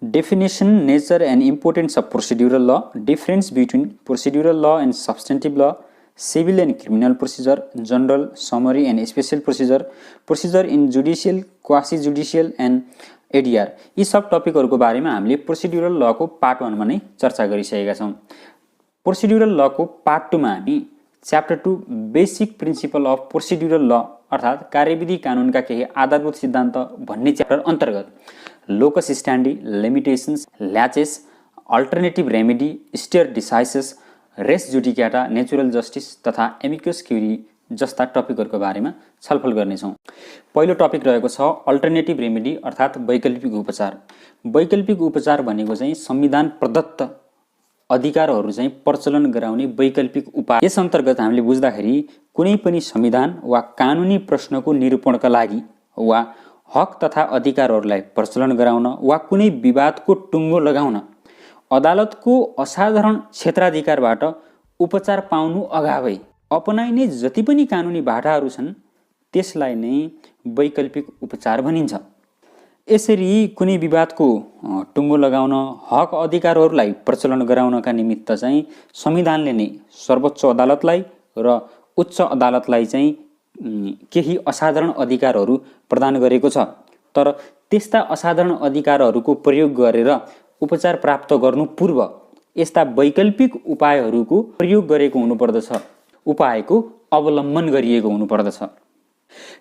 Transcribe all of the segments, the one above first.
Definition, nature and importance of procedural law, difference between procedural law and substantive law, civil and criminal procedure, general, summary and special procedure, procedure in judicial, quasi-judicial and ADR, यी सब टपिकहरूको बारेमा हामीले procedural लको part 1 मा नै चर्चा गरिसकेका छौं। Procedural लको part 2 मा हामी chapter 2 basic principle of procedural ल अर्थात कार्यविधि कानुनका केही आधारभूत सिद्धान्त भन्ने च्याप्टर अन्तर्गत locus standi, limitations, laches, alternative remedy, stare decisis, res judicata, natural justice तथा एमिकस क्युरी जस्ता टपिकहरूको बारेमा छलफल गर्नेछौँ। पहिलो टपिक रहेको छ अल्टरनेटिभ रेमेडी अर्थात वैकल्पिक उपचार। वैकल्पिक उपचार भनेको चाहिँ संविधान प्रदत्त अधिकारहरू चाहिँ प्रचलन गराउने वैकल्पिक उपाय। यस अन्तर्गत हामीले बुझ्दाखेरि कुनै पनि संविधान वा कानुनी प्रश्नको निरूपणका लागि वा हक तथा अधिकारहरूलाई प्रचलन गराउन वा कुनै विवादको टुङ्गो लगाउन अदालतको असाधारण क्षेत्राधिकारबाट उपचार पाउनु अगावै अपनाइने जति पनि कानुनी बाटाहरू छन् त्यसलाई नै वैकल्पिक उपचार भनिन्छ। यसरी कुनै विवादको टुङ्गो लगाउन हक अधिकारहरूलाई प्रचलन गराउनका निमित्त चाहिँ संविधानले नै सर्वोच्च अदालतलाई र उच्च अदालतलाई चाहिँ केही असाधारण अधिकारहरू प्रदान गरेको छ। तर त्यस्ता असाधारण अधिकारहरूको प्रयोग गरेर उपचार प्राप्त गर्नु पूर्व यस्ता वैकल्पिक उपायहरूको प्रयोग गरेको हुनुपर्दछ, उपायको अवलम्बन गरिएको हुनुपर्दछ।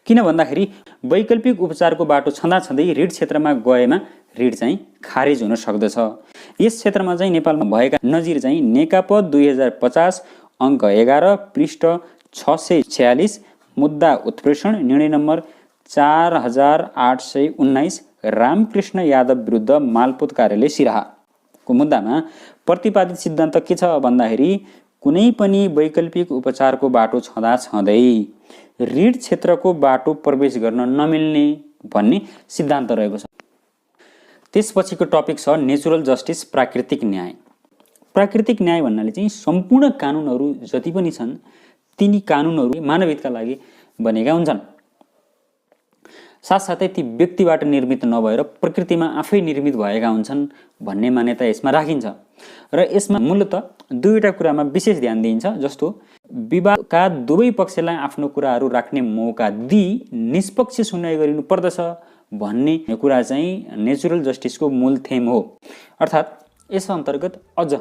किन भन्दाखेरि वैकल्पिक उपचारको बाटो छँदाछँदै ऋण क्षेत्रमा गएमा ऋण चाहिँ खारेज हुन सक्दछ। यस क्षेत्रमा चाहिँ नेपालमा भएका नजिर चाहिँ नेकापा 2050 अङ्क 11 पृष्ठ 646 मुद्दा उत्प्रेषण निर्णय नम्बर 4819 रामकृष्ण यादव विरुद्ध मालपोत कार्यालय सिराहाको मुद्दामा प्रतिपादित सिद्धान्त के छ भन्दाखेरि कुनै पनि वैकल्पिक उपचारको बाटो छँदाछँदै ऋण क्षेत्रको बाटो प्रवेश गर्न नमिल्ने भन्ने सिद्धान्त रहेको छ। त्यसपछिको टपिक छ नेचुरल जस्टिस, प्राकृतिक न्याय। प्राकृतिक न्याय भन्नाले चाहिँ सम्पूर्ण कानुनहरू जति पनि छन् तिनी कानुनहरू मानवहितका लागि बनेका हुन्छन्। साथसाथै ती व्यक्तिबाट निर्मित नभएर प्रकृतिमा आफै निर्मित भएका हुन्छन् भन्ने मान्यता यसमा राखिन्छ र यसमा मूलतः दुईवटा कुरामा विशेष ध्यान दिइन्छ। जस्तो विवादका दुवै पक्षलाई आफ्नो कुराहरू राख्ने मौका दिई निष्पक्ष सुनवाई गरिनु पर्दछ भन्ने कुरा चाहिँ नेचुरल जस्टिसको मूल थेम हो। अर्थात् यस अन्तर्गत अझ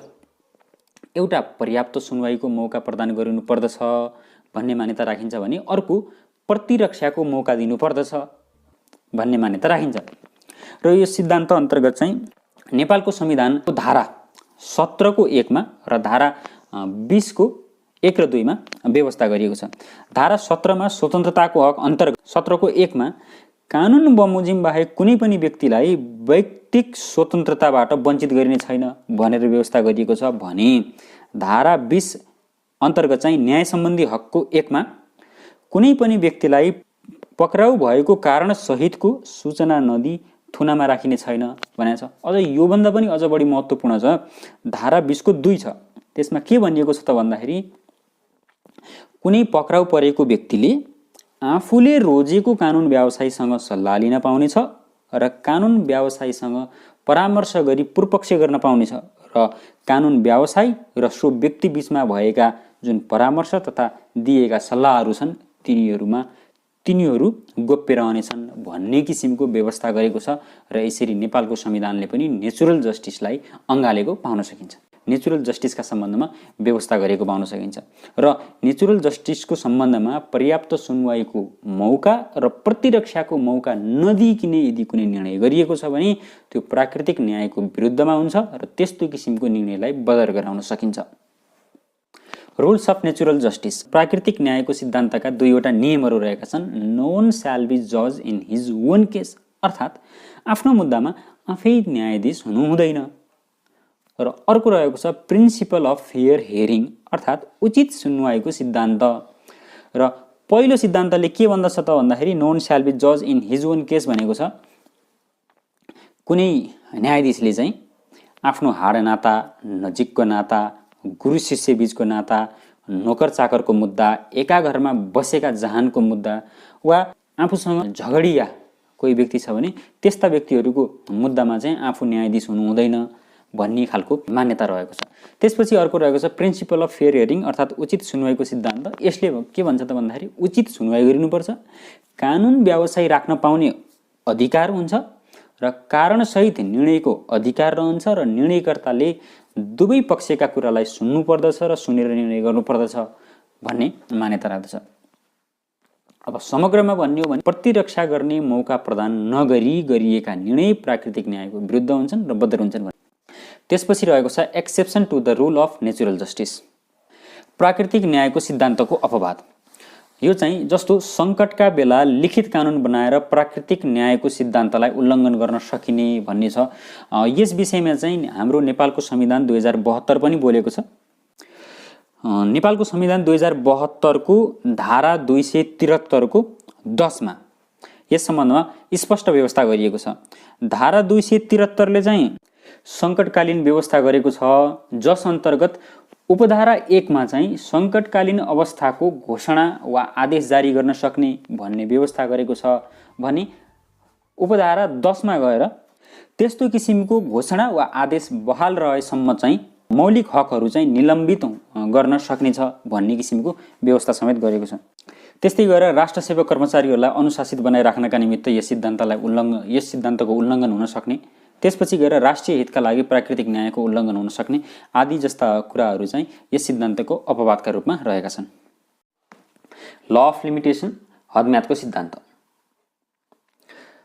एउटा पर्याप्त सुनवाईको मौका प्रदान गरिनु पर्दछ भन्ने मान्यता राखिन्छ भने अर्को प्रतिरक्षाको मौका दिनु पर्दछ भन्ने मान्यता राखिन्छ। र यो सिद्धान्त अन्तर्गत चाहिँ नेपालको संविधानको धारा 17 को 1 मा र धारा 20 को 1 र 2 मा व्यवस्था गरिएको छ। धारा 17 मा स्वतन्त्रताको हक अन्तर्गत 17 को 1 मा कानुन बमोजिम बाहेक कुनै पनि व्यक्तिलाई वैयक्तिक स्वतन्त्रताबाट वञ्चित गरिने छैन भनेर व्यवस्था गरिएको छ भने धारा 20 अन्तर्गत चाहिँ न्याय सम्बन्धी हकको 1 मा कुनै पनि व्यक्तिलाई पक्राउ भएको कारण सहितको सूचना नदिई थुनामा राखिने छैन भनेको छ। अझ योभन्दा पनि अझ बढी महत्त्वपूर्ण छ धारा 20 को 2 छ। त्यसमा के भनिएको छ त भन्दाखेरि कुनै पक्राउ परेको व्यक्तिले आफूले रोजेको कानुन व्यवसायीसँग सल्लाह लिन पाउनेछ र कानुन व्यवसायीसँग परामर्श गरी पूर्वपक्ष गर्न पाउनेछ र कानुन व्यवसायी र सो व्यक्ति बीचमा भएका जुन परामर्श तथा दिएका सल्लाहहरू छन् तिनीहरू गोप्य रहनेछन् भन्ने किसिमको व्यवस्था गरेको छ र यसरी नेपालको संविधानले पनि नेचुरल जस्टिसलाई अँगालेको पाउन सकिन्छ। नेचुरल जस्टिसका सम्बन्धमा व्यवस्था गरेको पाउन सकिन्छ र नेचुरल जस्टिसको सम्बन्धमा पर्याप्त सुनवाईको मौका र प्रतिरक्षाको मौका नदिइकन यदि कुनै निर्णय गरिएको छ भने त्यो प्राकृतिक न्यायको विरुद्धमा हुन्छ र त्यस्तो किसिमको निर्णयलाई बदर गराउन सकिन्छ। रुल्स अफ नेचुरल जस्टिस, प्राकृतिक न्यायको सिद्धान्तका दुईवटा नियमहरू रहेका छन्। नोन स्याल बी जज इन हिज ओन केस अर्थात् आफ्नो मुद्दामा आफै न्यायाधीश हुनु हुँदैन र अर्को रहेको छ प्रिन्सिपल अफ फेयर हियरिङ अर्थात् उचित सुनवाईको सिद्धान्त। र पहिलो सिद्धान्तले के भन्दछ त भन्दाखेरि नोन स्याल बी जज इन हिज ओन केस भनेको छ कुनै न्यायाधीशले चाहिँ आफ्नो हाडनाता, नजिकको नाता, गुरु शिष्य बीचको नाता, नोकर चाकरको मुद्दा, एका घरमा बसेका जहानको मुद्दा वा आफूसँग झगडिया कोही व्यक्ति छ भने त्यस्ता व्यक्तिहरूको मुद्दामा चाहिँ आफू न्यायाधीश हुनु हुँदैन भन्ने खालको मान्यता रहेको छ। त्यसपछि अर्को रहेको छ प्रिन्सिपल अफ फेयर हियरिङ अर्थात् उचित सुनवाईको सिद्धान्त। यसले के भन्छ त भन्दाखेरि उचित सुनवाई गरिनुपर्छ, कानुन व्यवसाय राख्न पाउने अधिकार हुन्छ र कारणसहित निर्णयको अधिकार रहन्छ र निर्णयकर्ताले दुवै पक्षका कुरालाई सुन्नु पर्दछ र सुनेर निर्णय गर्नुपर्दछ भन्ने मान्यता राख्दछ। अब समग्रमा भन्ने हो भने प्रतिरक्षा गर्ने मौका प्रदान नगरी गरिएका निर्णय प्राकृतिक न्यायको विरुद्ध हुन्छन् र बद्ध हुन्छन्। त्यसपछि रहेको छ exception to the rule of natural justice, प्राकृतिक न्यायको सिद्धान्तको अपवाद। यो चाहिँ जस्तो सङ्कटका बेला लिखित कानुन बनाएर प्राकृतिक न्यायको सिद्धान्तलाई उल्लङ्घन गर्न सकिने भन्ने छ। यस विषयमा चाहिँ हाम्रो नेपालको संविधान 2072 पनि बोलेको छ। नेपालको संविधान 2072 को धारा 273 को 10 मा यस सम्बन्धमा स्पष्ट व्यवस्था गरिएको छ। धारा 273 ले चाहिँ सङ्कटकालीन व्यवस्था गरेको छ, जस अन्तर्गत उपधारा 1 मा चाहिँ सङ्कटकालीन अवस्थाको घोषणा वा आदेश जारी गर्न सक्ने भन्ने व्यवस्था गरेको छ भने उपधारा 10 मा गएर त्यस्तो किसिमको घोषणा वा आदेश बहाल रहेसम्म चाहिँ मौलिक हकहरू चाहिँ निलम्बित गर्न सक्नेछ भन्ने किसिमको व्यवस्था समेत गरेको छ। त्यस्तै गरेर राष्ट्र सेवक कर्मचारीहरूलाई अनुशासित बनाइराख्नका निमित्त यस सिद्धान्तको उल्लङ्घन हुन सक्ने, त्यसपछि गएर राष्ट्रिय हितका लागि प्राकृतिक न्यायको उल्लङ्घन हुन सक्ने आदि जस्ता कुराहरू चाहिँ यस सिद्धान्तको अपवादका रूपमा रहेका छन्। ल अफ लिमिटेसन, हदम्यादको सिद्धान्त।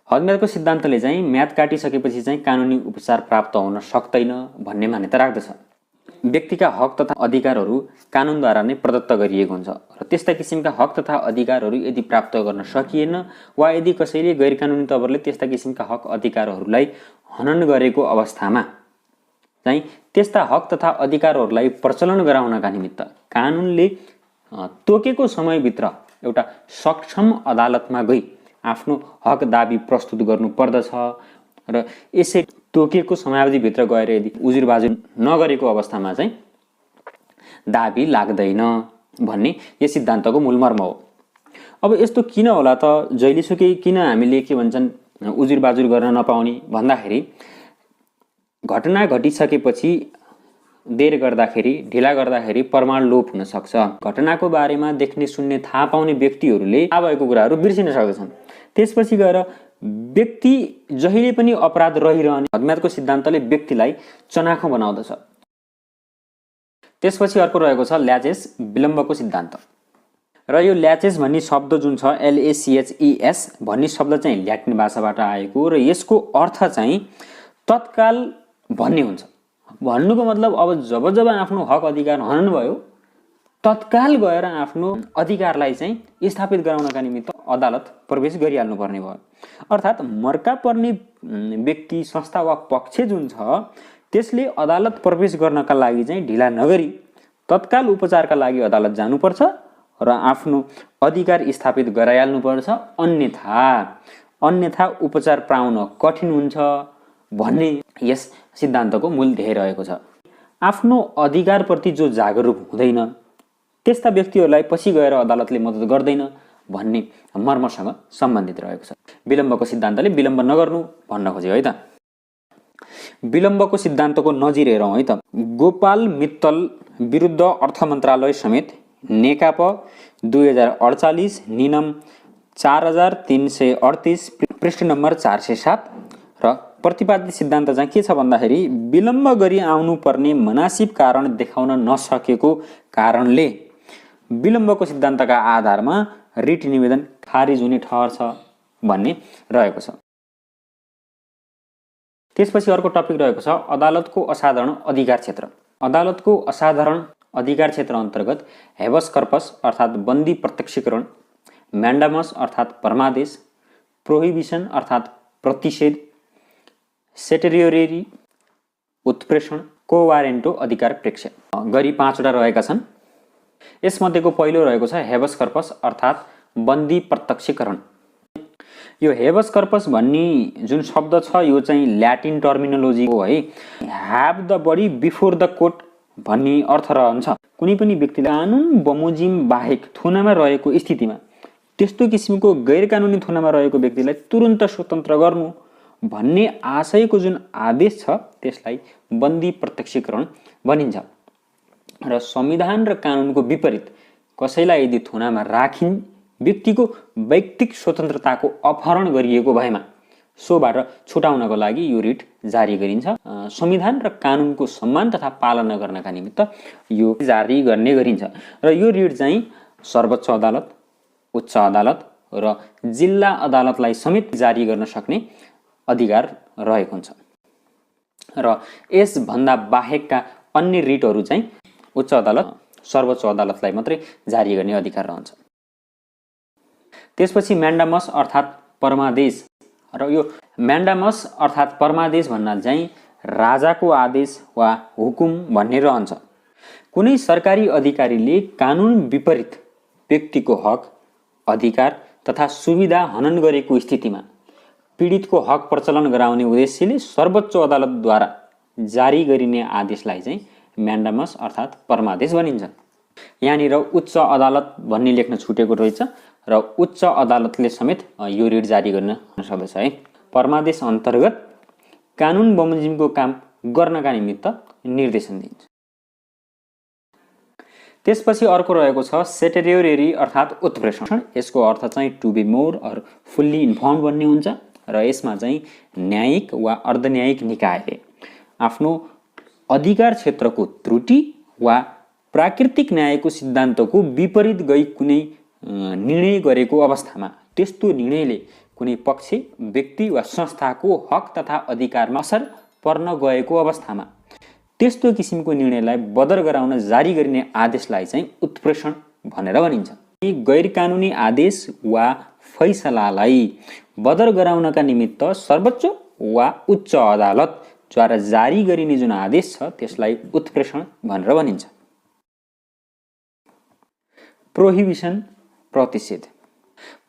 हदम्यादको सिद्धान्तले चाहिँ म्याद काटिसकेपछि चाहिँ कानुनी उपचार प्राप्त हुन सक्दैन भन्ने मान्यता राख्दछ। व्यक्तिका हक तथा अधिकारहरू कानुनद्वारा नै प्रदत्त गरिएको हुन्छ र त्यस्ता किसिमका हक तथा अधिकारहरू यदि प्राप्त गर्न सकिएन वा यदि कसैले गैर कानुनी तवरले त्यस्ता किसिमका हक अधिकारहरूलाई हनन गरेको अवस्थामा चाहिँ त्यस्ता हक तथा अधिकारहरूलाई प्रचलन गराउनका निमित्त कानुनले तोकेको समयभित्र एउटा सक्षम अदालतमा गई आफ्नो हक दाबी प्रस्तुत गर्नु पर्दछ र यसै तोकेको समयावधिभित्र गएर यदि उजुरबाजुर नगरेको अवस्थामा चाहिँ दाबी लाग्दैन भन्ने यस सिद्धान्तको मूल मर्म हो। अब यस्तो किन होला त, जहिलेसुकै किन हामीले के भन्छन् उजुरबाजुर गर्न नपाउने भन्दाखेरि घटना घटिसकेपछि देर गर्दाखेरि ढिला गर्दाखेरि प्रमाण लोप हुन सक्छ। घटनाको बारेमा देख्ने सुन्ने थाहा पाउने व्यक्तिहरूले थाहा भएको कुराहरू बिर्सिन सक्दछन्। त्यसपछि गएर व्यक्ति जहिले पनि अपराध रहिरहने हदम्यादको सिद्धान्तले व्यक्तिलाई चनाखो बनाउँदछ। त्यसपछि अर्को रहेको छ ल्याचेस, विलम्बको सिद्धान्त। र यो ल्याचेस भन्ने शब्द जुन छ LACHES भन्ने शब्द चाहिँ ल्याटिन भाषाबाट आएको र यसको अर्थ चाहिँ तत्काल भन्ने हुन्छ। भन्नुको मतलब अब जब आफ्नो हक अधिकार हनन भयो तत्काल गएर आफ्नो अधिकारलाई चाहिँ स्थापित गराउनका निमित्त अदालत प्रवेश गरिहाल्नु पर्ने भयो। अर्थात् मर्का पर्ने व्यक्ति संस्था वा पक्ष जुन छ त्यसले अदालत प्रवेश गर्नका लागि चाहिँ ढिला नगरी तत्काल उपचारका लागि अदालत जानुपर्छ र आफ्नो अधिकार स्थापित गराइहाल्नुपर्छ, अन्यथा उपचार पाउन कठिन हुन्छ भन्ने यस सिद्धान्तको मूल ध्येय रहेको छ। आफ्नो अधिकारप्रति जो जागरुक हुँदैन त्यस्ता व्यक्तिहरूलाई पछि गएर अदालतले मद्दत गर्दैन भन्ने मर्मसँग सम्बन्धित रहेको छ। विलम्बको सिद्धान्तले विलम्ब नगर्नु भन्न खोज्यो है त। विलम्बको सिद्धान्तको नजिर हेरौँ है त। गोपाल मित्तल विरुद्ध अर्थ मन्त्रालय समेत नेकापा 2048 नियम 4338 पृष्ठ नम्बर 407 र प्रतिपादित सिद्धान्त चाहिँ के छ भन्दाखेरि विलम्ब गरी आउनु पर्ने मनासिब कारण देखाउन नसकेको कारणले विलम्बको सिद्धान्तका आधारमा रिट निवेदन खारिज हुने ठहर्छ भन्ने रहेको छ। त्यसपछि अर्को टपिक रहेको छ अदालतको असाधारण अधिकार क्षेत्र। अदालतको असाधारण अधिकार क्षेत्र अन्तर्गत हेबस कर्पस अर्थात् बन्दी प्रत्यक्षीकरण, म्यान्डामस अर्थात् परमादेश, प्रोहिबिसन अर्थात् प्रतिषेध, सेटेरियोरी उत्प्रेषण, कोवारेन्टो अधिकार प्रेक्ष्य गरी 5 वटा रहेका छन्। यसमध्येको पहिलो रहेको छ हेबस कर्पस अर्थात् बन्दी प्रत्यक्षीकरण। यो हेबस कर्पस भन्ने जुन शब्द छ यो चाहिँ ल्याटिन टर्मिनोलोजी हो है। Have the body before the court भन्ने अर्थ रहन्छ। कुनै पनि व्यक्तिले कानुन बमोजिम बाहेक थुनामा रहेको स्थितिमा त्यस्तो किसिमको गैर कानुनी थुनामा रहेको व्यक्तिलाई तुरुन्त स्वतन्त्र गर्नु भन्ने आशयको जुन आदेश छ त्यसलाई बन्दी प्रत्यक्षीकरण भनिन्छ। र संविधान र कानुनको विपरीत कसैलाई यदि थुनामा राखिन् व्यक्तिको वैयक्तिक स्वतन्त्रताको अपहरण गरिएको भएमा सोबाट छुटाउनको लागि यो रिट जारी गरिन्छ। संविधान र कानुनको सम्मान तथा पालना गर्नका निमित्त यो जारी गर्ने गरिन्छ र यो रिट चाहिँ सर्वोच्च अदालत, उच्च अदालत र जिल्ला अदालतलाई समेत जारी गर्न सक्ने अधिकार रहेको हुन्छ र यसभन्दा बाहेकका अन्य रिटहरू चाहिँ उच्च अदालत, सर्वोच्च अदालतलाई मात्रै जारी गर्ने अधिकार रहन्छ। त्यसपछि म्यान्डामस अर्थात् परमादेश, र यो म्यान्डामस अर्थात् परमादेश भन्नाले चाहिँ राजाको आदेश वा हुकुम भन्ने रहन्छ। कुनै सरकारी अधिकारीले कानुन विपरीत व्यक्तिको हक, अधिकार तथा सुविधा हनन गरेको स्थितिमा पीडितको हक प्रचलन गराउने उद्देश्यले सर्वोच्च अदालतद्वारा जारी गरिने आदेशलाई चाहिँ म्यान्डामस अर्थात् परमादेश भनिन्छ। यहाँनिर उच्च अदालत भन्ने लेख्न छुटेको रहेछ र उच्च अदालतले समेत यो रिट जारी गर्न सक्दछ है। परमादेश अन्तर्गत कानुन बमोजिमको काम गर्नका निमित्त निर्देशन दिन्छ। त्यसपछि अर्को रहेको छ सेटेरियोरी अर्थात् उत्प्रेषण। यसको अर्थ चाहिँ to be more or fully inform भन्ने हुन्छ र यसमा चाहिँ न्यायिक वा अर्धन्यायिक निकायले आफ्नो अधिकार क्षेत्रको त्रुटि वा प्राकृतिक न्यायको सिद्धान्तको विपरीत गई कुनै निर्णय गरेको अवस्थामा त्यस्तो निर्णयले कुनै पक्ष, व्यक्ति वा संस्थाको हक तथा अधिकारमा असर पर्न गएको अवस्थामा त्यस्तो किसिमको निर्णयलाई बदर गराउन जारी गरिने आदेशलाई चाहिँ उत्प्रेषण भनेर भनिन्छ। यी गैर कानुनी आदेश वा फैसलालाई बदर गराउनका निमित्त सर्वोच्च वा उच्च अदालतद्वारा जारी गरिने जुन आदेश छ त्यसलाई उत्प्रेषण भनेर भनिन्छ। प्रोहिबिसन, प्रतिषेध।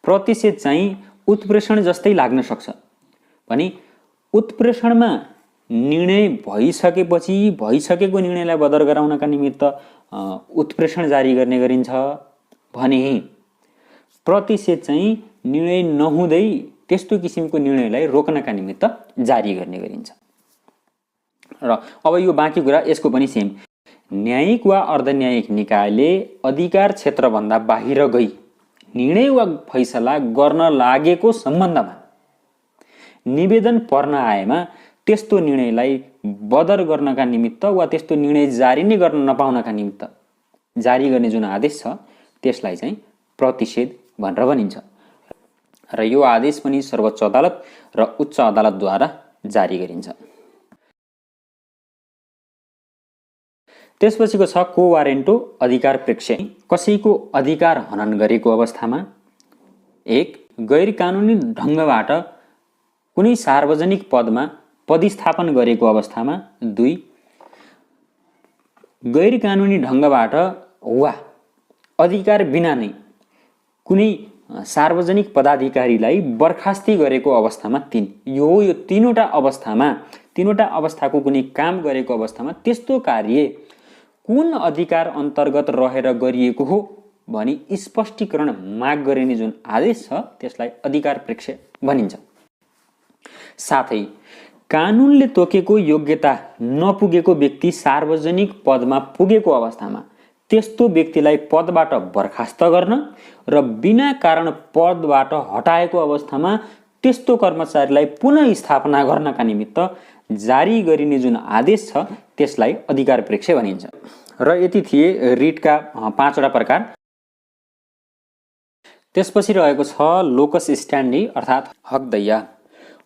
प्रतिषेध चाहिँ उत्प्रेषण जस्तै लाग्न सक्छ भने उत्प्रेषणमा निर्णय भइसकेको निर्णयलाई बदर गराउनका निमित्त उत्प्रेषण जारी गर्ने गरिन्छ भने प्रतिषेध चाहिँ निर्णय नहुँदै त्यस्तो किसिमको निर्णयलाई रोक्नका निमित्त जारी गर्ने गरिन्छ। र अब यो बाँकी कुरा यसको पनि सेम। न्यायिक वा अर्धन्यायिक निकायले अधिकार क्षेत्रभन्दा बाहिर गई निर्णय वा फैसला गर्न लागेको सम्बन्धमा निवेदन पर्न आएमा त्यस्तो निर्णयलाई बदर गर्नका निमित्त वा त्यस्तो निर्णय जारी नै गर्न नपाउनका निमित्त जारी गर्ने जुन आदेश छ त्यसलाई चाहिँ प्रतिषेध भनेर भनिन्छ र यो आदेश पनि सर्वोच्च अदालत र उच्च अदालतद्वारा जारी गरिन्छ। त्यसपछिको छ को वारेन्टो अधिकार प्रेक्ष्य। कसैको अधिकार हनन गरेको अवस्थामा 1. गैर कानुनी ढङ्गबाट कुनै सार्वजनिक पदमा पदस्थापन गरेको अवस्थामा 2. गैर कानुनी ढङ्गबाट वा अधिकार बिना नै कुनै सार्वजनिक पदाधिकारीलाई बर्खास्ती गरेको अवस्थामा 3. यो तीनवटा अवस्थाको कुनै काम गरेको अवस्थामा त्यस्तो कार्य कुन अधिकार अन्तर्गत रहेर गरिएको हो भनी स्पष्टीकरण माग गरिने जुन आदेश छ त्यसलाई अधिकार प्रेक्ष्य भनिन्छ। साथै कानुनले तोकेको योग्यता नपुगेको व्यक्ति सार्वजनिक पदमा पुगेको अवस्थामा त्यस्तो व्यक्तिलाई पदबाट बर्खास्त गर्न र बिना कारण पदबाट हटाएको अवस्थामा त्यस्तो कर्मचारीलाई पुनः स्थापना गर्नका निमित्त जारी गरिने जुन आदेश छ त्यसलाई अधिकार प्रेक्ष्य भनिन्छ। र यति थिए रिटका 5वटा प्रकार। त्यसपछि रहेको छ लोकस स्ट्यान्डी अर्थात् हकदैया।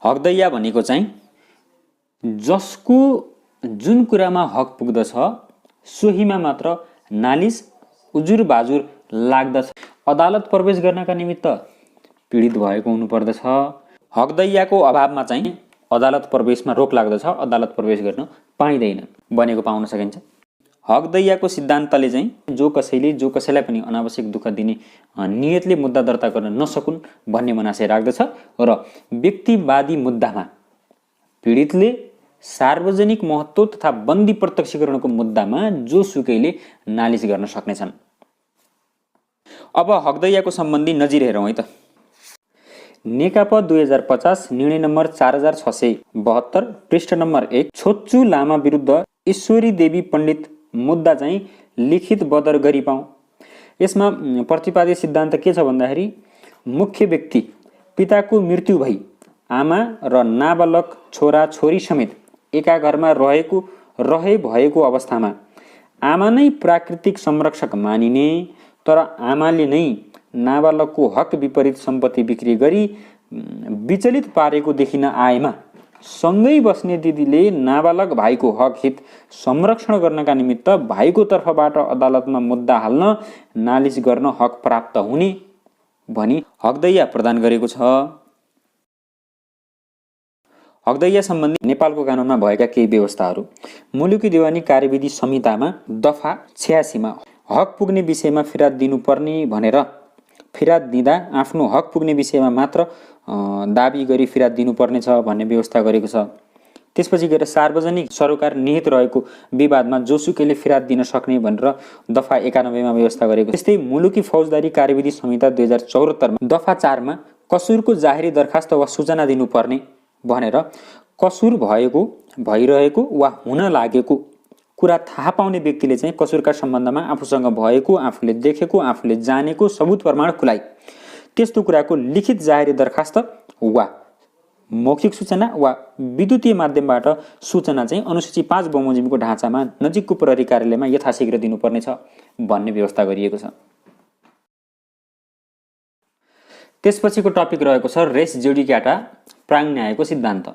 हकदैया भनेको चाहिँ जसको जुन कुरामा हक पुग्दछ सोहीमा मात्र नालिस उजुर बाजुर लाग्दछ अदालत प्रवेश गर्नका निमित्त पीडित भएको हुनुपर्दछ। हकदैयाको अभावमा चाहिँ अदालत प्रवेशमा रोक लाग्दछ, अदालत प्रवेश गर्न पाइँदैन बनेको पाउन सकिन्छ। हकदैयाको सिद्धान्तले चाहिँ जो कसैलाई पनि अनावश्यक दुःख दिने नियतले मुद्दा दर्ता गर्न नसकुन् भन्ने मनासय राख्दछ र व्यक्तिवादी मुद्दामा पीडितले सार्वजनिक महत्त्व तथा बन्दी प्रत्यक्षीकरणको मुद्दामा जोसुकैले नालिस गर्न सक्नेछन्। अब हकदैयाको सम्बन्धी नजिर हेरौँ है त। नेकपा 2050 निर्णय नम्बर 4672 पृष्ठ नम्बर 1 छोच्चु लामा विरुद्ध ईश्वरी देवी पण्डित मुद्दा चाहिँ लिखित बदर गरी पाऊँ। यसमा प्रतिपादित सिद्धान्त के छ भन्दाखेरि मुख्य व्यक्ति पिताको मृत्यु भई आमा र नाबालक छोरा छोरी समेत एका घरमा रहे भएको अवस्थामा आमा नै प्राकृतिक संरक्षक मानिने, तर आमाले नै नाबालकको हक विपरीत सम्पत्ति बिक्री गरी विचलित पारेको देखिन आएमा सँगै बस्ने दिदीले नाबालक भाइको हक हित संरक्षण गर्नका निमित्त भाइको तर्फबाट अदालतमा मुद्दा हाल्न नालिस गर्न हक प्राप्त हुने भनी हकदैया प्रदान गरेको छ। हकदैया सम्बन्धी नेपालको कानुनमा भएका केही व्यवस्थाहरू। मुलुकी देवानी कार्यविधि संहितामा दफा 86 मा हक पुग्ने विषयमा फिराद दिनुपर्ने भनेर फिराद दिँदा आफ्नो हक पुग्ने विषयमा मात्र दाबी गरी फिराद दिनुपर्ने छ भन्ने व्यवस्था गरेको छ। त्यसपछि गएर सार्वजनिक सरोकार निहित रहेको विवादमा जोसुकैले फिराद दिन सक्ने भनेर दफा 91 मा व्यवस्था गरेको। त्यस्तै मुलुकी फौजदारी कार्यविधि संहिता 2074 मा दफा 4 मा कसुरको जाहेरी दरखास्त वा सूचना दिनुपर्ने भनेर कसुर भएको, भइरहेको वा हुन लागेको कुरा थाहा पाउने व्यक्तिले चाहिँ कसुरका सम्बन्धमा आफूसँग भएको, आफूले देखेको, आफूले जानेको सबुत प्रमाण खुलाइ त्यस्तो कुराको लिखित जाहेरी दरखास्त वा मौखिक सूचना वा विद्युतीय माध्यमबाट सूचना चाहिँ अनुसूची 5 बमोजिमको ढाँचामा नजिकको प्रहरी कार्यालयमा यथाशीघ्र दिनुपर्ने छ भन्ने व्यवस्था गरिएको छ। त्यसपछिको टपिक रहेको छ रेस जुडिकाटा प्राङ न्यायको सिद्धान्त।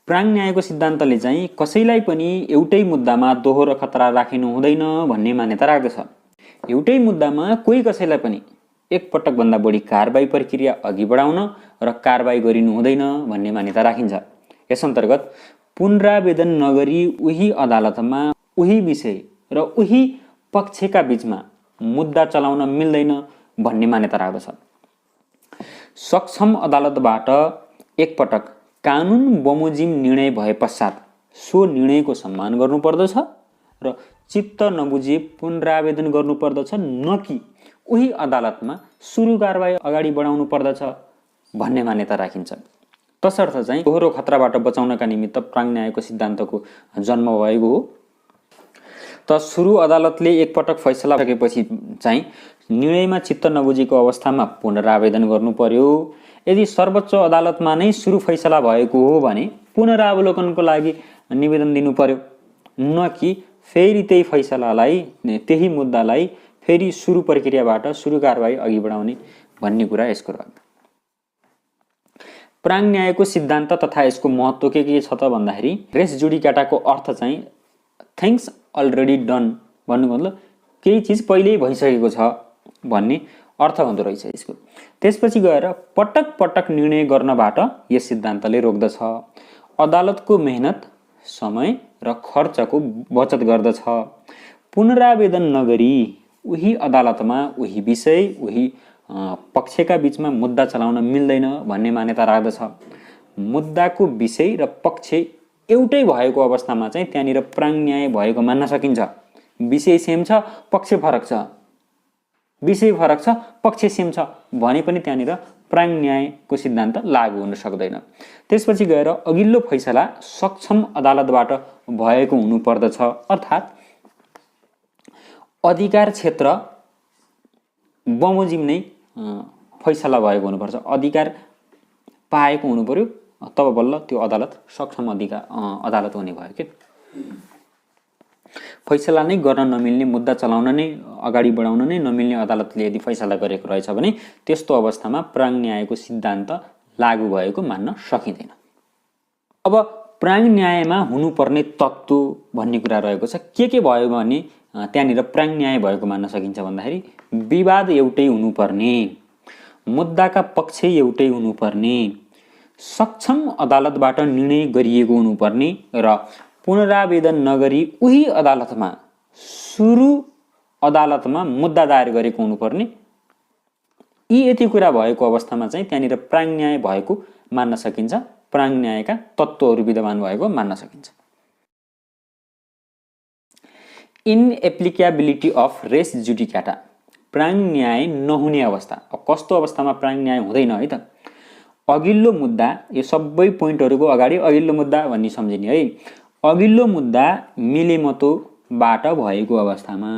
प्राङ न्यायको सिद्धान्तले चाहिँ कसैलाई पनि एउटै मुद्दामा दोहोरो खतरा राखिनु हुँदैन भन्ने मान्यता राख्दछ। एउटै मुद्दामा कोही कसैलाई पनि एक पटकभन्दा बढी कारबाही प्रक्रिया अघि बढाउन र कारबाही गरिनु हुँदैन भन्ने मान्यता राखिन्छ। यस अन्तर्गत पुनरावेदन नगरी उही अदालतमा उही विषय र उही पक्षका बीचमा मुद्दा चलाउन मिल्दैन भन्ने मान्यता राख्दछ। सक्षम अदालतबाट एकपटक कानुन बमोजिम निर्णय भए पश्चात सो निर्णयको सम्मान गर्नुपर्दछ र चित्त नबुझे पुनरावेदन गर्नुपर्दछ, न कि उही अदालतमा सुरु कारबाही अगाडि बढाउनु पर्दछ भन्ने मान्यता राखिन्छ। तसर्थ चाहिँ दोहोरो खतराबाट बचाउनका निमित्त प्राङ न्यायको सिद्धान्तको जन्म भएको हो। त सुरु अदालतले एकपटक फैसला सकेपछि चाहिँ निर्णयमा चित्त नबुझेको अवस्थामा पुनरावेदन गर्नु पर्यो। यदि सर्वोच्च अदालतमा नै सुरु फैसला भएको हो भने पुनरावलोकनको लागि निवेदन दिनु पर्यो, न कि फेरि त्यही फैसलालाई, त्यही मुद्दालाई फेरि सुरु प्रक्रियाबाट सुरु कारबाही अघि बढाउने भन्ने कुरा यसको रह्यो। प्राङ न्यायको सिद्धान्त तथा यसको महत्त्व के छ त भन्दाखेरि रेस जुडिकाटाको अर्थ चाहिँ थिङ्स अलरेडी डन भन्नुको मतलब केही चिज पहिल्यै भइसकेको छ भन्ने अर्थ हुँदो रहेछ यसको। त्यसपछि गएर पटक पटक निर्णय गर्नबाट यस सिद्धान्तले रोक्दछ। अदालतको मेहनत, समय र खर्चको बचत गर्दछ। पुनरावेदन नगरी उही अदालतमा उही विषय, उही पक्षका बीचमा मुद्दा चलाउन मिल्दैन भन्ने मान्यता राख्दछ। मुद्दाको विषय र पक्ष एउटै भएको अवस्थामा चाहिँ त्यहाँनिर प्राङ न्याय भएको मान्न सकिन्छ। विषय सेम छ, पक्ष फरक छ, विषय फरक छ, पक्ष सेम छ भने पनि त्यहाँनिर प्राङ न्यायको सिद्धान्त लागू हुन सक्दैन। त्यसपछि गएर अघिल्लो फैसला सक्षम अदालतबाट भएको हुनुपर्दछ, अर्थात् अधिकार क्षेत्र बमोजिम नै फैसला भएको हुनुपर्छ, अधिकार पाएको हुनु पर्यो, तब बल्ल त्यो अदालत सक्षम अदालत हुने भयो के। फैसला नै गर्न नमिल्ने, मुद्दा चलाउन नै अगाडि बढाउन नै नमिल्ने अदालतले यदि फैसला गरेको रहेछ भने त्यस्तो अवस्थामा प्राङ न्यायको सिद्धान्त लागू भएको मान्न सकिँदैन। अब प्राङ न्यायमा हुनुपर्ने तत्त्व भन्ने कुरा रहेको छ। के भयो भने त्यहाँनिर प्राङ न्याय भएको मान्न सकिन्छ भन्दाखेरि विवाद एउटै हुनुपर्ने, मुद्दाका पक्ष एउटै हुनुपर्ने, सक्षम अदालतबाट निर्णय गरिएको हुनुपर्ने र पुनरावेदन नगरी उही अदालतमा सुरु अदालतमा मुद्दा दायर गरेको हुनुपर्ने। यी यति कुरा भएको अवस्थामा चाहिँ त्यहाँनिर प्राङ न्याय भएको मान्न सकिन्छ, प्राङ न्यायका तत्त्वहरू विद्यमान भएको मान्न सकिन्छ। इनएप्लिकेबिलिटी अफ रेस जुडिकाटा प्राङ्न्याय नहुने अवस्था। अब कस्तो अवस्थामा प्राङ्न्याय हुँदैन है त? अघिल्लो मुद्दा, यो सबै पोइन्टहरूको अगाडि अघिल्लो मुद्दा भन्ने सम्झिने है। अघिल्लो मुद्दा मिलेमतोबाट भएको अवस्थामा,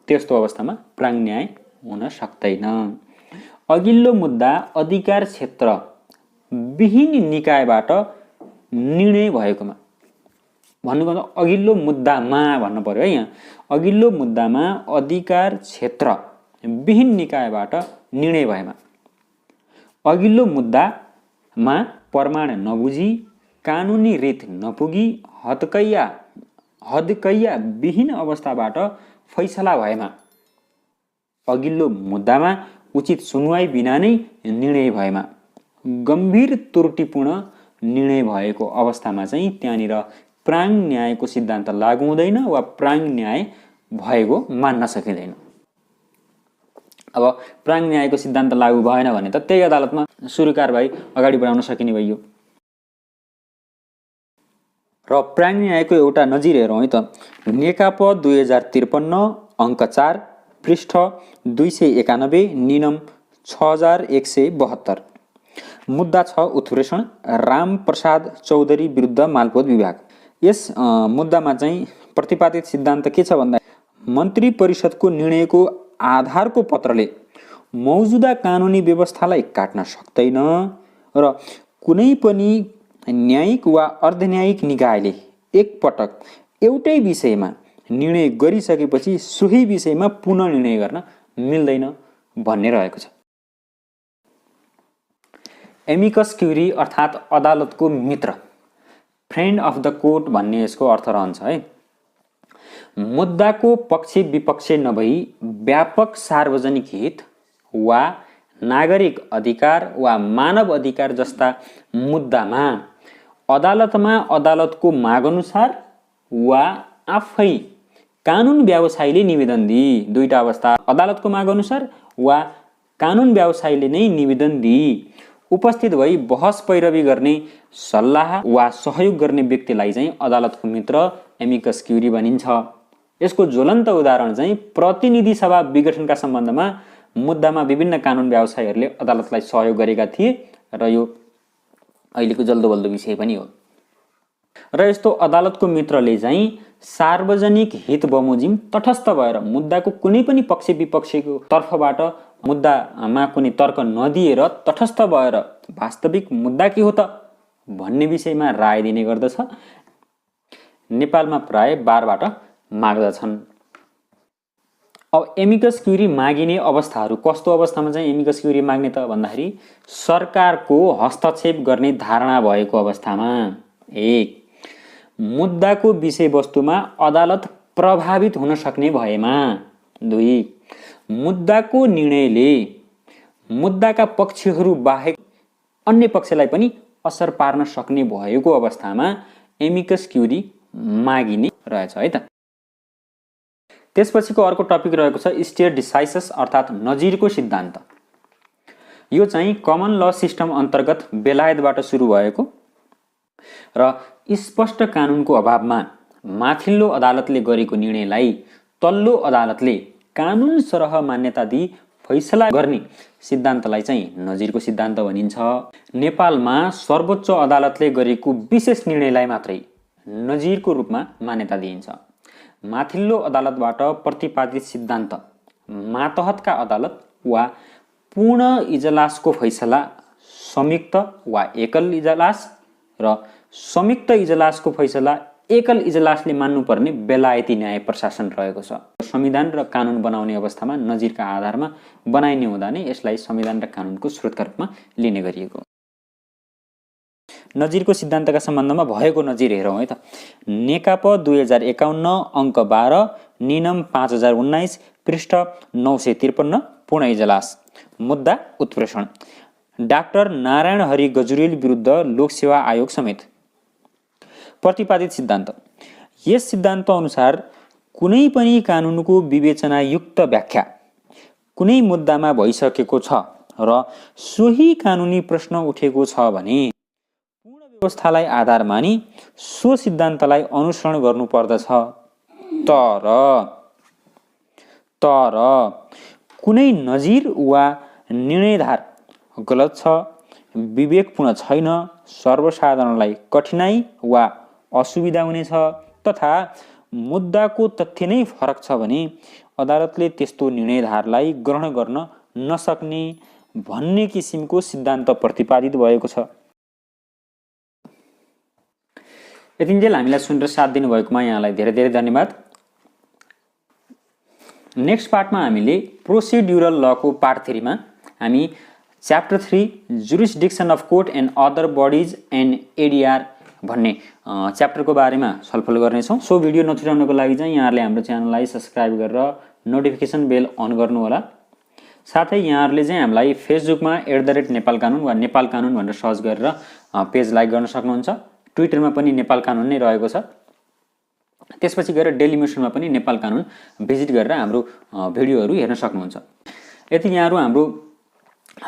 त्यस्तो अवस्थामा प्राङ्न्याय हुन सक्दैन। अघिल्लो मुद्दा अधिकार क्षेत्र विहीन निकायबाट निर्णय भएकोमा, भन्नुको अघिल्लो मुद्दामा भन्नु पर्यो है। यहाँ अघिल्लो मुद्दामा अधिकार क्षेत्र विहीन निकायबाट निर्णय भएमा, अघिल्लो मुद्दामा प्रमाण नबुझी कानुनी रीत नपुगी हदकैया विहीन अवस्थाबाट फैसला भएमा, अघिल्लो मुद्दामा उचित सुनवाई बिना नै निर्णय भएमा, गम्भीर त्रुटिपूर्ण निर्णय भएको अवस्थामा चाहिँ त्यहाँनिर प्राङ्न्यायको सिद्धान्त लागू हुँदैन वा प्राङ्न्याय भएको मान्न सकिँदैन। अब प्राङ्न्यायको सिद्धान्त लागू भएन भने त त्यही अदालतमा सुरु कारबाही अगाडि बढाउन सकिने भयो। र प्राङ्न्यायको एउटा नजिर हेरौँ है त। नेकपा 2053 अङ्क 4 पृष्ठ 291 नियम 6172। मुद्दा छ उत्प्रेषण रामप्रसाद चौधरी विरुद्ध मालपोत विभाग। यस मुद्दामा चाहिँ प्रतिपादित सिद्धान्त के छ भन्दा, मन्त्री परिषदको निर्णयको आधारको पत्रले मौजुदा कानुनी व्यवस्थालाई काट्न सक्दैन र कुनै पनि न्यायिक वा अर्धन्यायिक निकायले एकपटक एउटै विषयमा निर्णय गरिसकेपछि सोही विषयमा पुनः निर्णय गर्न मिल्दैन भन्ने रहेको छ। एमिकस क्युरी अर्थात् अदालतको मित्र, फ्रेन्ड अफ द कोर्ट भन्ने यसको अर्थ रहन्छ है। मुद्दाको पक्ष विपक्ष नभई व्यापक सार्वजनिक हित वा नागरिक अधिकार वा मानव अधिकार जस्ता मुद्दामा अदालतमा अदालतको मागअनुसार वा आफै कानुन व्यवसायीले निवेदन दिई, दुईटा अवस्था, अदालतको मागअनुसार वा कानुन व्यवसायीले नै निवेदन दिई उपस्थित भई बहस पैरवी गर्ने सल्लाह वा सहयोग गर्ने व्यक्तिलाई चाहिँ अदालतको मित्र एमिकस क्युरी भनिन्छ। यसको ज्वलन्त उदाहरण चाहिँ प्रतिनिधि सभा विघटनका सम्बन्धमा मुद्दामा विभिन्न कानुन व्यवसायीहरूले अदालतलाई सहयोग गरेका थिए र यो अहिलेको जल्दोबल्दो विषय पनि हो। र यस्तो अदालतको मित्रले चाहिँ सार्वजनिक हित बमोजिम तटस्थ भएर मुद्दाको कुनै पनि पक्ष विपक्षको तर्फबाट मुद्दामा कुनै तर्क नदिएर तटस्थ भएर वास्तविक मुद्दा के हो त भन्ने विषयमा राय दिने गर्दछ। नेपालमा प्राय बारबाट माग्दछन्। अब एमिकस क्युरी मागिने अवस्थाहरू कस्तो अवस्थामा चाहिँ एमिकस क्युरी माग्ने त भन्दाखेरि, सरकारको हस्तक्षेप गर्ने धारणा भएको अवस्थामा, एक, मुद्दाको विषयवस्तुमा अदालत प्रभावित हुन सक्ने भएमा, दुई, मुद्दाको निर्णयले मुद्दाका पक्षहरू बाहेक अन्य पक्षलाई पनि असर पार्न सक्ने भएको अवस्थामा एमिकस क्युरी मागिने रहेछ है त। त्यसपछिको अर्को टपिक रहेको छ स्टेट डिसाइसिस अर्थात् नजिरको सिद्धान्त। यो चाहिँ कमन ल सिस्टम अन्तर्गत बेलायतबाट सुरु भएको र स्पष्ट कानुनको अभावमा माथिल्लो अदालतले गरेको निर्णयलाई तल्लो अदालतले कानुन सरह मान्यता दिई फैसला गर्ने सिद्धान्तलाई चाहिँ नजिरको सिद्धान्त भनिन्छ। नेपालमा सर्वोच्च अदालतले गरेको विशेष निर्णयलाई मात्रै नजिरको रूपमा मान्यता दिइन्छ। माथिल्लो अदालतबाट प्रतिपादित सिद्धान्त मातहतका अदालत वा पूर्ण इजलासको फैसला संयुक्त वा एकल इजलास र संयुक्त इजलासको फैसला एकल इजलासले मान्नुपर्ने बेलायती न्याय प्रशासन रहेको छ। संविधान र कानुन बनाउने अवस्थामा नजिरका आधारमा बनाइने हुँदा नै यसलाई संविधान र कानुनको स्रोतका रूपमा लिने गरिएको। नजिरको सिद्धान्तका सम्बन्धमा भएको नजिर हेरौँ है त। नेकपा 2051 अङ्क 12 नियम 5019 पृष्ठ 953 पूर्ण इजलास। मुद्दा उत्प्रेषण डाक्टर नारायण हरि गजुरेल विरुद्ध लोकसेवा आयोग समेत। प्रतिपादित सिद्धान्त, यस सिद्धान्त अनुसार कुनै पनि कानुनको विवेचनायुक्त व्याख्या कुनै मुद्दामा भइसकेको छ र सोही कानुनी प्रश्न उठेको छ भने पूर्ण व्यवस्थालाई आधार मानी सो सिद्धान्तलाई अनुसरण गर्नुपर्दछ। तर कुनै नजिर वा निर्णयधार गलत छ, विवेकपूर्ण छैन, सर्वसाधारणलाई कठिनाई वा असुविधा हुनेछ तथा मुद्दाको तथ्य नै फरक छ भने अदालतले त्यस्तो निर्णयधारलाई ग्रहण गर्न नसक्ने भन्ने किसिमको सिद्धान्त प्रतिपादित भएको छ। यतिन्जेल हामीलाई सुनेर साथ दिनुभएकोमा यहाँलाई धेरै धेरै धन्यवाद। नेक्स्ट पार्टमा हामीले प्रोसिड्युरल लको पार्ट 3 मा हामी chapter 3 jurisdiction of court and other bodies and ADR भन्ने च्याप्टरको बारेमा छलफल गर्नेछौँ। सो भिडियो नछुटाउनको लागि चाहिँ यहाँहरूले हाम्रो च्यानललाई सब्सक्राइब गरेर नोटिफिकेसन बेल अन गर्नुहोला। साथै यहाँहरूले चाहिँ हामीलाई फेसबुकमा @नेपाल कानुन वा नेपाल कानुन भनेर सर्च गरेर पेज लाइक गर्न सक्नुहुन्छ। ट्विटरमा पनि नेपाल कानुन नै रहेको छ। त्यसपछि गएर डेली मोसनमा पनि नेपाल कानुन भिजिट गरेर हाम्रो भिडियोहरू हेर्न सक्नुहुन्छ। यदि यहाँहरू हाम्रो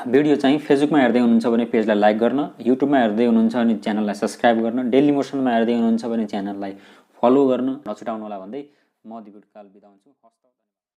भिडियो चाहिँ फेसबुकमा हेर्दै हुनुहुन्छ भने पेजलाई लाइक गर्न, युट्युबमा हेर्दै हुनुहुन्छ भने च्यानललाई सब्सक्राइब गर्न, डेली मोसनमा हेर्दै हुनुहुन्छ भने च्यानललाई फलो गर्न नछुटाउनु होला भन्दै म दिपुट काल बिदा हुन्छु।